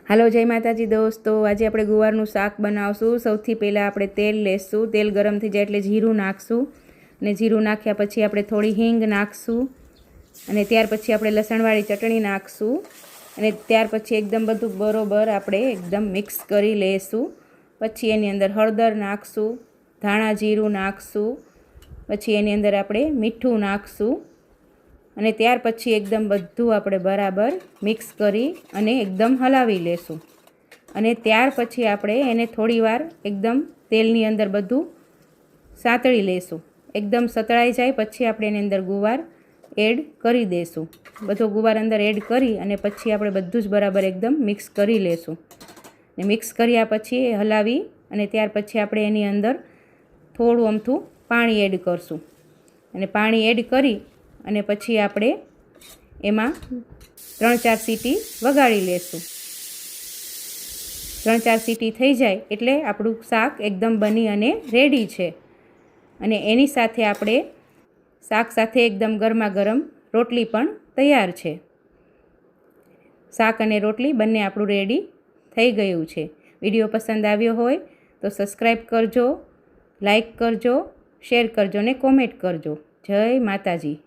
હાલો જય માતાજી દોસ્તો, આજે આપણે ગુવારનું શાક બનાવશું। સૌથી પહેલાં આપણે તેલ લેશું। તેલ ગરમ થઈ જાય એટલે જીરું નાખશું અને જીરું નાખ્યા પછી આપણે થોડી હિંગ નાખશું અને ત્યાર પછી આપણે લસણવાળી ચટણી નાખશું અને ત્યાર પછી એકદમ બધું બરોબર આપણે એકદમ મિક્સ કરી લેશું। પછી એની અંદર હળદર નાખશું, ધાણા જીરું નાખશું, પછી એની અંદર આપણે મીઠું નાખશું અને ત્યાર પછી એકદમ બધું આપણે બરાબર મિક્સ કરી અને એકદમ હલાવી લેશું અને ત્યાર પછી આપણે એને થોડીવાર એકદમ તેલની અંદર બધું સાતળી લેશું। એકદમ સતળાઈ જાય પછી આપણે એની અંદર ગુવાર એડ કરી દઈશું। બધો ગુવાર અંદર એડ કરી અને પછી આપણે બધું જ બરાબર એકદમ મિક્સ કરી લેશું ને મિક્સ કર્યા પછી હલાવી અને ત્યાર પછી આપણે એની અંદર થોડું અમથું પાણી એડ કરશું અને પાણી એડ કરી અને પછી આપણે એમાં 3-4 સીટી વગાડી લેશું। 3-4 સીટી થઈ જાય એટલે આપણું શાક એકદમ બની અને રેડી છે અને એની સાથે આપણે શાક સાથે એકદમ ગરમા ગરમ રોટલી પણ તૈયાર છે। શાક અને રોટલી બંને આપણું રેડી થઈ ગયું છે। વિડીયો પસંદ આવ્યો હોય તો સબસ્ક્રાઈબ કરજો, લાઈક કરજો, શેર કરજો ને કોમેન્ટ કરજો। જય માતાજી।